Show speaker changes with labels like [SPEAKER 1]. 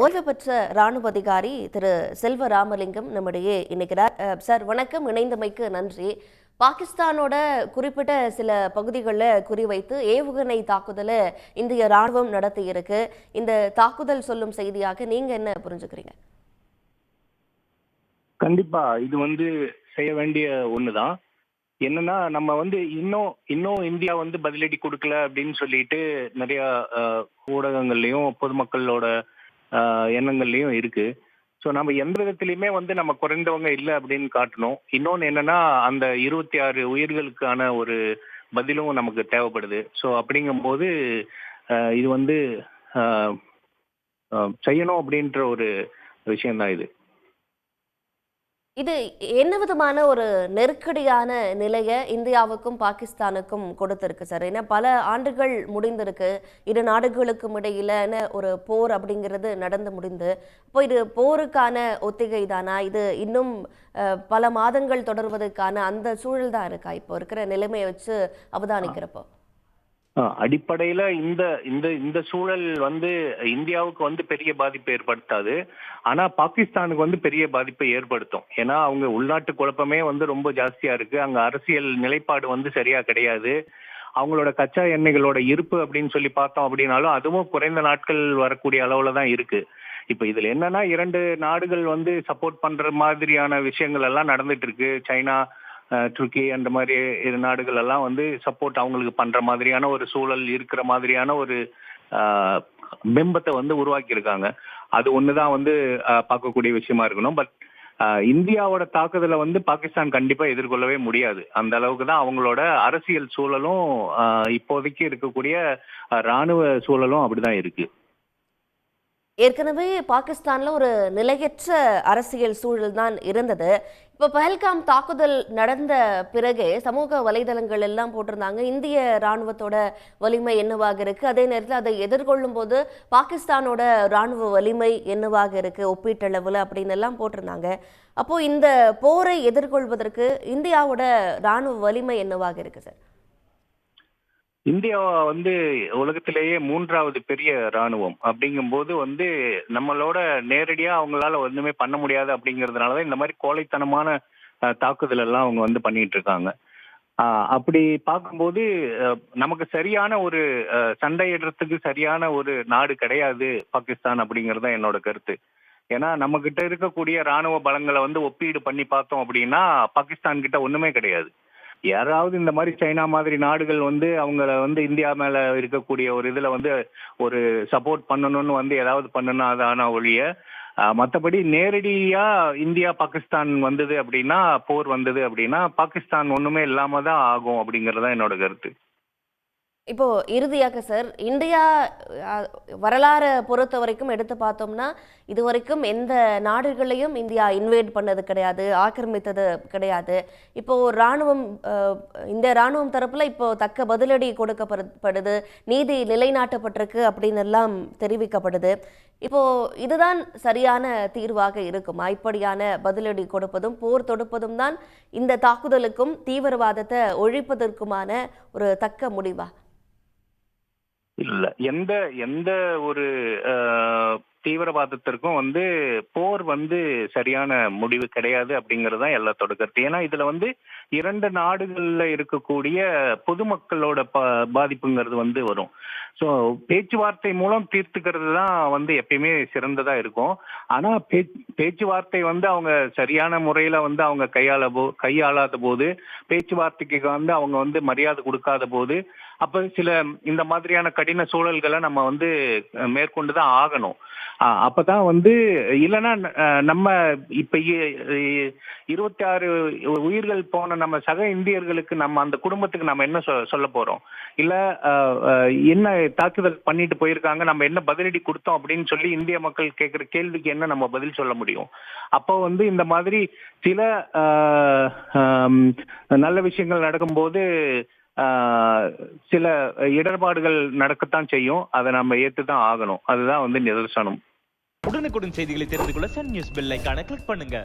[SPEAKER 1] ஓய்வு பெற்ற ராணுவ அதிகாரி திரு செல்வ ராமலிங்கம் நம்மிடையே இணைக்கிறார். சார் வணக்கம், இணைந்தமைக்கு நன்றி. பாகிஸ்தானோட குறிப்பிட்ட சில பகுதிகளில் குறிவைத்து ஏவுகணை தாக்குதலை இந்திய ராணுவம் நடத்தி இருக்கு. இந்த தாக்குதல் சொல்லும் செய்தியாக நீங்க என்ன புரிஞ்சுக்கிறீங்க?
[SPEAKER 2] கண்டிப்பா இது செய்ய வேண்டிய ஒண்ணுதான். என்னன்னா நம்ம இன்னும் இந்தியா பதிலடி கொடுக்கல அப்படின்னு சொல்லிட்டு நிறைய ஊடகங்கள்லயும் பொதுமக்களோட எண்ணங்கள்லயும் இருக்கு. ஸோ நம்ம எந்த விதத்திலையுமே நம்ம குறைந்தவங்க இல்லை அப்படின்னு காட்டணும். இன்னொன்று என்னன்னா, அந்த 26 உயிர்களுக்கான ஒரு பதிலும் நமக்கு தேவைப்படுது. ஸோ அப்படிங்கும்போது இது செய்யணும் அப்படின்ற ஒரு விஷயம்தான் இது.
[SPEAKER 1] இது என்ன விதமான ஒரு நெருக்கடியான நிலையை இந்தியாவுக்கும் பாகிஸ்தானுக்கும் கொடுத்திருக்கு சார்? ஏன்னா பல ஆண்டுகள் முடிந்திருக்கு, இரு நாடுகளுக்கும் இடையிலான ஒரு போர் அப்படிங்கிறது நடந்து முடிந்து. இப்போ இது போருக்கான ஒத்திகை தானா? இது இன்னும் பல மாதங்கள் தொடர்வதற்கான அந்த சூழல் தான் இருக்கா இப்போ இருக்கிற நிலைமையை வச்சு அவதானிக்கிறப்போ?
[SPEAKER 2] அடிப்படையில இந்த இந்த இந்த சூழல் இந்தியாவுக்கு பெரிய பாதிப்பை ஏற்படுத்தாது. ஆனா பாகிஸ்தானுக்கு பெரிய பாதிப்பை ஏற்படுத்தும். ஏன்னா அவங்க உள்நாட்டு குழப்பமே ரொம்ப ஜாஸ்தியா இருக்கு. அங்க அரசியல் நிலைப்பாடு சரியா கிடையாது. அவங்களோட கச்சா எண்ணெய்களோட இருப்பு அப்படின்னு சொல்லி பார்த்தோம் அப்படின்னாலும் அதுவும் குறைந்த நாட்கள் வரக்கூடிய அளவுல தான் இருக்கு. இப்ப இதுல என்னன்னா, 2 நாடுகள் சப்போர்ட் பண்ற மாதிரியான விஷயங்கள் எல்லாம் நடந்துட்டு இருக்கு. சைனா, துருக்கி அந்த மாதிரி 2 நாடுகள் எல்லாம் சப்போர்ட் அவங்களுக்கு பண்ற மாதிரியான ஒரு சூழல் இருக்கிற மாதிரியான ஒரு பிம்பத்தை உருவாக்கி இருக்காங்க. அது ஒண்ணுதான் பார்க்கக்கூடிய விஷயமா இருக்கணும். பட் இந்தியாவோட தாக்குதலை பாகிஸ்தான் கண்டிப்பா எதிர்கொள்ளவே முடியாது. அந்த அளவுக்கு தான் அவங்களோட அரசியல் சூழலும் இப்போதைக்கு இருக்கக்கூடிய ராணுவ சூழலும் அப்படிதான் இருக்கு.
[SPEAKER 1] ஏற்கனவே பாகிஸ்தான்ல ஒரு நிலையற்ற அரசியல் சூழல் தான் இருந்தது. இப்போ பஹல்காம் தாக்குதல் நடந்த பிறகே சமூக வலைதளங்கள் எல்லாம் போட்டிருந்தாங்க, இந்திய ராணுவத்தோட வலிமை என்னவாக இருக்கு, அதே நேரத்தில் அதை எதிர்கொள்ளும் போது பாகிஸ்தானோட ராணுவ வலிமை என்னவாக இருக்கு ஒப்பீட்டளவில் அப்படின்னு எல்லாம் போட்டிருந்தாங்க. அப்போ இந்த போரை எதிர்கொள்வதற்கு இந்தியாவோட ராணுவ வலிமை என்னவாக இருக்கு சார்?
[SPEAKER 2] இந்தியா உலகத்திலேயே 3வது பெரிய ராணுவம் அப்படிங்கும்போது நம்மளோட நேரடியா அவங்களால ஒண்ணுமே பண்ண முடியாது. அப்படிங்கறதுனாலதான் இந்த மாதிரி கோழைத்தனமான தாக்குதல் எல்லாம் அவங்க பண்ணிட்டு இருக்காங்க. அப்படி பார்க்கும்போது நமக்கு சரியான ஒரு சண்டையிடுறதுக்கு சரியான ஒரு நாடு கிடையாது பாகிஸ்தான் அப்படிங்கறது என்னோட கருத்து. ஏன்னா நம்ம கிட்ட இருக்கக்கூடிய ராணுவ பலங்களை ஒப்பீடு பண்ணி பார்த்தோம் அப்படின்னா பாகிஸ்தான் கிட்ட ஒண்ணுமே கிடையாது. யாராவது இந்த மாதிரி சைனா மாதிரி நாடுகள் அவங்கள இந்தியா மேல இருக்கக்கூடிய ஒரு இதுல ஒரு சப்போர்ட் பண்ணணும்னு ஏதாவது பண்ணணும். அதான ஒழிய மற்றபடி நேரடியா இந்தியா பாகிஸ்தான் வந்தது அப்படின்னா, போர் வந்தது அப்படின்னா பாகிஸ்தான் ஒண்ணுமே இல்லாம தான் ஆகும் அப்படிங்கறதுதான் என்னோட கருத்து.
[SPEAKER 1] இப்போ இறுதியாக சார், இந்தியா வரலாறு பொறுத்த வரைக்கும் எடுத்து பார்த்தோம்னா இதுவரைக்கும் எந்த நாடுகளையும் இந்தியா இன்வேட் பண்ணது கிடையாது, ஆக்கிரமித்தது கிடையாது. இப்போ ராணுவம், இந்த ராணுவம் தரப்புல இப்போ தக்க பதிலடி கொடுக்கப்படுது, நீதி நிலைநாட்டப்பட்டிருக்கு அப்படின்னு எல்லாம் தெரிவிக்கப்படுது. இப்போ இதுதான் சரியான தீர்வாக இருக்குமா? இப்படியான பதிலடி கொடுப்பதும் போர் தொடுப்பதும் தான் இந்த தாக்குதலுக்கும் தீவிரவாதத்தை ஒழிப்பதற்குமான ஒரு தக்க முடிவா?
[SPEAKER 2] இல்ல, எந்த எந்த ஒரு தீவிரவாதத்திற்கும் போர் சரியான முடிவு கிடையாது அப்படிங்கிறது தான் எல்லாத்தோட கருத்து. ஏன்னா இதுல 2 நாடுகள்ல இருக்கக்கூடிய பொதுமக்களோட பாதிப்புங்கிறது வரும். ஸோ பேச்சுவார்த்தை மூலம் தீர்த்துக்கிறது தான் எப்பயுமே சிறந்ததா இருக்கும். ஆனா பேச்சுவார்த்தை அவங்க சரியான முறையில அவங்க கையாளாத போது, பேச்சுவார்த்தைக்கு அவங்க மரியாதை கொடுக்காத போது, அப்ப சில இந்த மாதிரியான கடின சூழல்களை நம்ம மேற்கொண்டுதான் ஆகணும். அப்பதான் இல்லைன்னா நம்ம இப்ப 26 உயிர்கள் போன நம்ம சக இந்தியர்களுக்கு நம்ம அந்த குடும்பத்துக்கு நம்ம என்ன சொல்ல போறோம்? இல்ல என்ன தாக்குதல் பண்ணிட்டு போயிருக்காங்க, நம்ம என்ன பதிலடி கொடுத்தோம் அப்படின்னு சொல்லி இந்திய மக்கள் கேட்கிற கேள்விக்கு என்ன நம்ம பதில் சொல்ல முடியும்? அப்போ இந்த மாதிரி சில நல்ல விஷயங்கள் நடக்கும்போது சில இடர்பாடுகள் நடக்கத்தான் செய்யும். அதை நம்ம ஏற்றுதான் ஆகணும். அதுதான் நிதர்சனம்.
[SPEAKER 3] உடனுக்குடன் செய்திகளை தெரிந்து கொள்ள சன் நியூஸ் பெல் ஐகானை கிளிக் பண்ணுங்க.